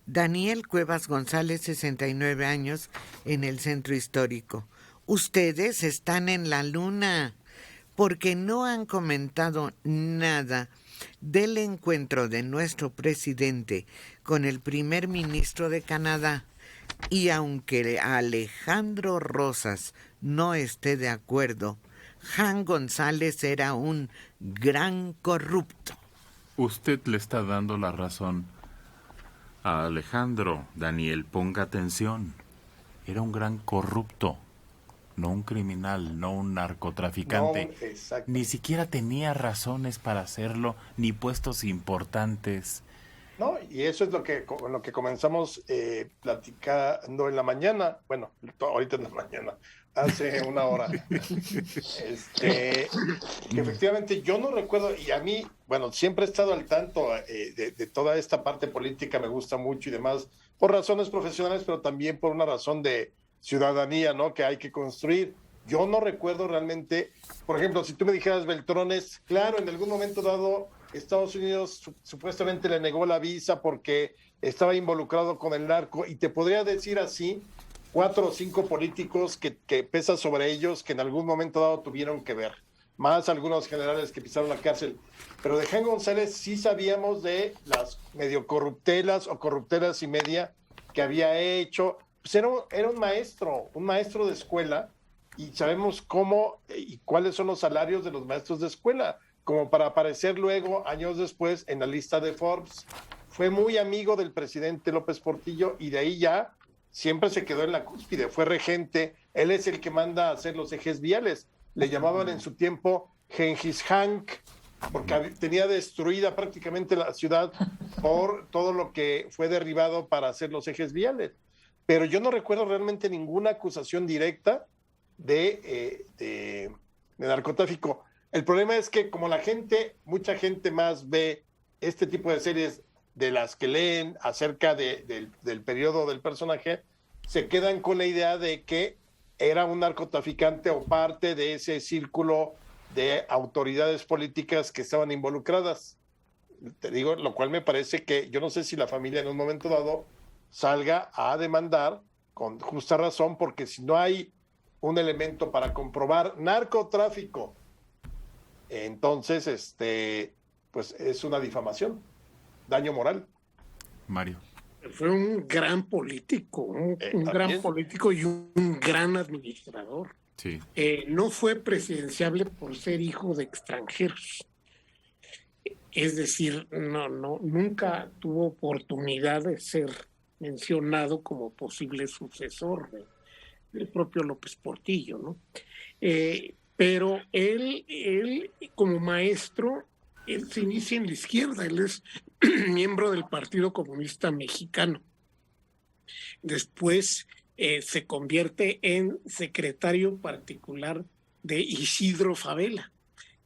Daniel Cuevas González, 69 años, en el centro histórico. Ustedes están en la luna porque no han comentado nada del encuentro de nuestro presidente con el primer ministro de Canadá. Y aunque Alejandro Rosas no esté de acuerdo, Jan González era un gran corrupto. Usted le está dando la razón a Alejandro. Daniel, ponga atención. Era un gran corrupto, no un criminal, no un narcotraficante. No, ni siquiera tenía razones para hacerlo, ni puestos importantes. No, y eso es lo que comenzamos platicando en la mañana. Bueno, ahorita en la mañana, hace una hora. Que efectivamente yo no recuerdo, y a mí, bueno, siempre he estado al tanto de toda esta parte política, me gusta mucho y demás, por razones profesionales, pero también por una razón de ciudadanía, ¿no? Que hay que construir. Yo no recuerdo realmente, por ejemplo, si tú me dijeras Beltrones, claro, en algún momento dado Estados Unidos supuestamente le negó la visa porque estaba involucrado con el narco, y te podría decir así 4 o 5 políticos que pesa sobre ellos que en algún momento dado tuvieron que ver, más algunos generales que pisaron la cárcel. Pero de Jan González sí sabíamos de las medio corruptelas o corruptelas y media que había hecho. Pues era un maestro de escuela, y sabemos cómo y cuáles son los salarios de los maestros de escuela, como para aparecer luego, años después, en la lista de Forbes. Fue muy amigo del presidente López Portillo, y de ahí ya siempre se quedó en la cúspide, fue regente. Él es el que manda a hacer los ejes viales. Le llamaban en su tiempo Gengis Hank, porque tenía destruida prácticamente la ciudad por todo lo que fue derribado para hacer los ejes viales. Pero yo no recuerdo realmente ninguna acusación directa de narcotráfico. El problema es que como mucha gente más ve este tipo de series de las que leen acerca del periodo del personaje, se quedan con la idea de que era un narcotraficante o parte de ese círculo de autoridades políticas que estaban involucradas. Te digo, lo cual me parece que yo no sé si la familia en un momento dado salga a demandar con justa razón, porque si no hay un elemento para comprobar narcotráfico, entonces pues es una difamación, daño moral. Mario. Fue un gran político, un gran político y un gran administrador. Sí. No fue presidenciable por ser hijo de extranjeros. Es decir, nunca tuvo oportunidad de ser mencionado como posible sucesor del propio López Portillo, ¿no? Pero él como maestro, él se inicia en la izquierda, él es miembro del Partido Comunista Mexicano. Después se convierte en secretario particular de Isidro Fabela.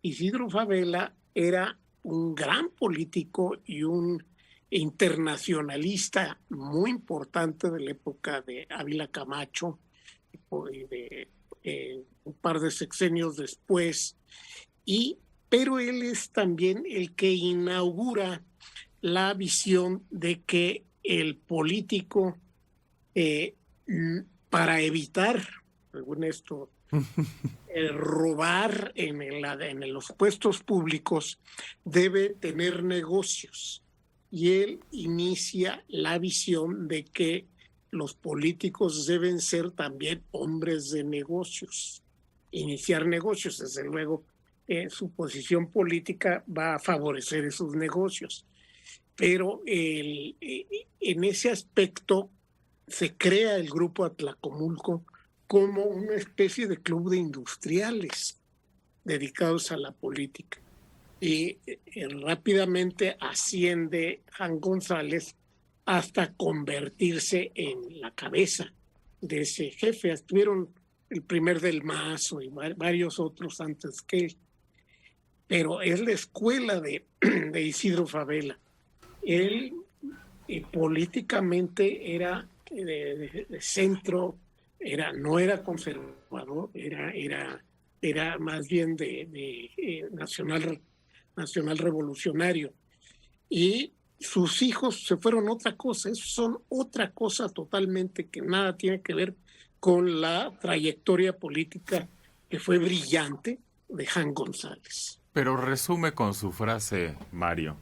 Isidro Fabela era un gran político y un internacionalista muy importante de la época de Ávila Camacho, de un par de sexenios después, pero él es también el que inaugura la visión de que el político, para evitar, según esto, robar en los puestos públicos, debe tener negocios. Y él inicia la visión de que los políticos deben ser también hombres de negocios, iniciar negocios. Desde luego, su posición política va a favorecer esos negocios. Pero en ese aspecto se crea el Grupo Atlacomulco como una especie de club de industriales dedicados a la política. Y rápidamente asciende Jan González hasta convertirse en la cabeza de ese jefe. Estuvieron el primer del Mazo y varios otros antes que él. Pero es la escuela de Isidro Fabela. Él políticamente era de centro, no era conservador, era más bien de nacional revolucionario. Y sus hijos se fueron otra cosa, esos son otra cosa totalmente que nada tiene que ver con la trayectoria política que fue brillante de Jan González. Pero resume con su frase, Mario.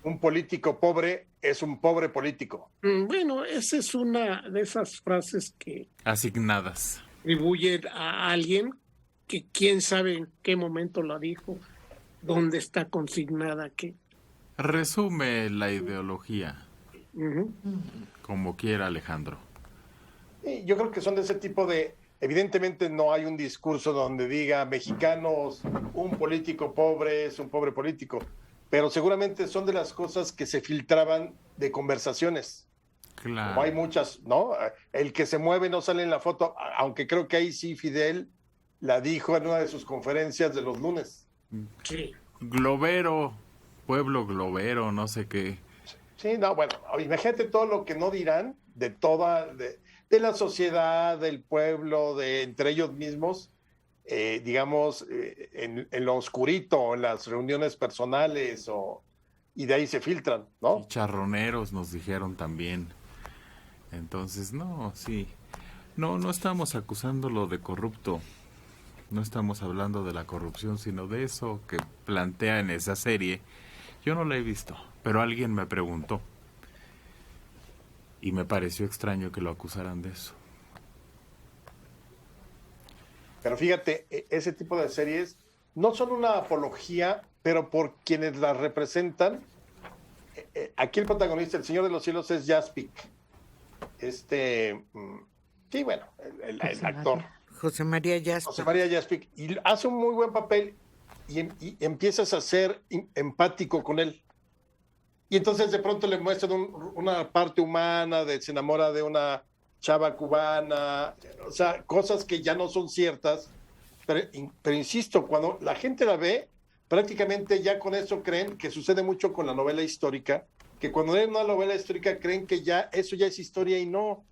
Un político pobre es un pobre político. Bueno, esa es una de esas frases que Asignadas. atribuyen a alguien que quién sabe en qué momento la dijo, dónde está consignada qué. Resume la ideología. Como quiera, Alejandro. Y yo creo que son de ese tipo de... Evidentemente no hay un discurso donde diga mexicanos, un político pobre es un pobre político, pero seguramente son de las cosas que se filtraban de conversaciones. Claro. Como hay muchas, ¿no? El que se mueve no sale en la foto, aunque creo que ahí sí Fidel la dijo en una de sus conferencias de los lunes. Sí. Globero, pueblo globero, no sé qué. Sí, no, bueno, imagínate todo lo que no dirán de toda... de la sociedad, del pueblo, de entre ellos mismos, digamos, en lo oscurito, en las reuniones personales, y de ahí se filtran, ¿no? Chicharroneros nos dijeron también. Entonces, no, sí. No estamos acusándolo de corrupto. No estamos hablando de la corrupción, sino de eso que plantea en esa serie. Yo no la he visto, pero alguien me preguntó. Y me pareció extraño que lo acusaran de eso. Pero fíjate, ese tipo de series no son una apología, pero por quienes las representan, aquí el protagonista, el Señor de los Cielos, es Jaspic. Sí, bueno, el actor. José María Jaspic. José María Jaspic. Y hace un muy buen papel y empiezas a ser empático con él. Y entonces de pronto le muestran una parte humana, se enamora de una chava cubana, o sea, cosas que ya no son ciertas, pero insisto, cuando la gente la ve, prácticamente ya con eso creen, que sucede mucho con la novela histórica, que cuando leen una novela histórica creen que ya eso ya es historia y no.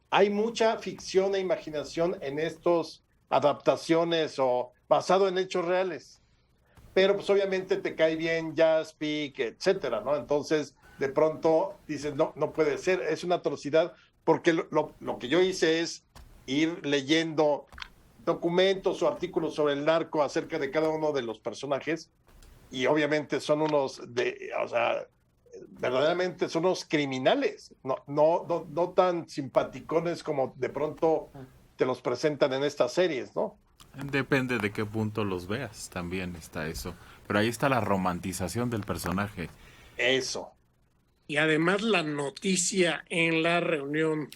Hay mucha ficción e imaginación en estos adaptaciones o basado en hechos reales. Pero pues obviamente te cae bien Jaspic, etcétera, ¿no? Entonces, de pronto dices, no puede ser, es una atrocidad, porque lo que yo hice es ir leyendo documentos o artículos sobre el narco acerca de cada uno de los personajes, y obviamente son verdaderamente son unos criminales, no tan simpaticones como de pronto te los presentan en estas series, ¿no? Depende de qué punto los veas, también está eso. Pero ahí está la romantización del personaje. Eso. Y además la noticia en la reunión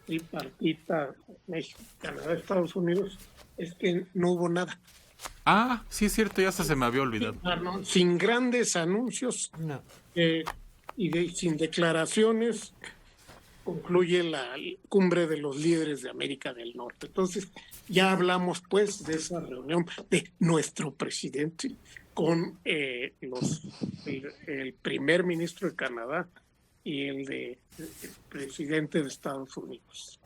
tripartita México, Canadá, Estados Unidos, es que no hubo nada. Ah, sí es cierto, ya hasta se me había olvidado. Sin grandes anuncios No. Sin declaraciones, concluye la cumbre de los líderes de América del Norte. Entonces, ya hablamos pues de esa reunión de nuestro presidente con el primer ministro de Canadá y el presidente de Estados Unidos.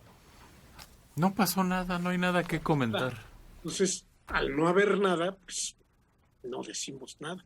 No pasó nada, no hay nada que comentar. Entonces, al no haber nada, pues no decimos nada.